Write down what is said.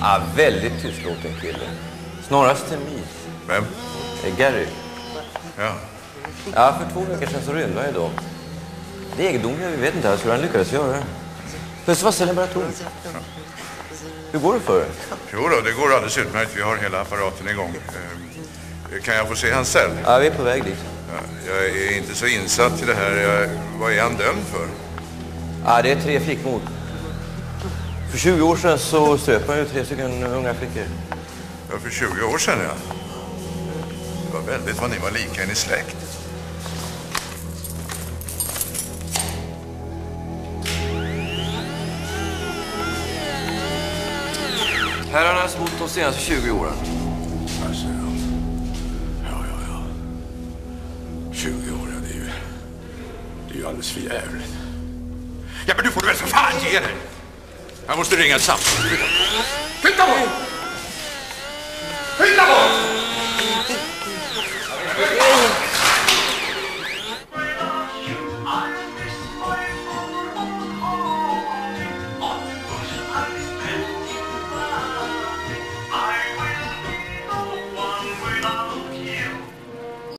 Ja, väldigt tystlåten kille. Snarast till mig. Vem? Gary. Ja. Ja, för 2 veckor sedan så rymde han ju då. Det är egendomliga, vi vet inte alls hur han lyckades göra det. Plötsligt var cellen bara tom. Hur går det för er? Jo då, det går alldeles utmärkt. Vi har hela apparaten igång. Kan jag få se hans cell? Ja, vi är på väg dit. Ja, jag är inte så insatt i det här. Vad är han dömd för? Ja, det är 3 flickmord. För 20 år sedan så söp han ju 3 stycken unga flickor. Ja, för 20 år sedan, ja. Det var väldigt vad ni var lika in i släkt. Här har han alltså bott de senaste 20 åren. Alltså, ja. 20 år, ja, det är ju alldeles för jävligt. Ja, men du får väl för fan ge dig! Jag måste ringa ett samtal. Flytta på!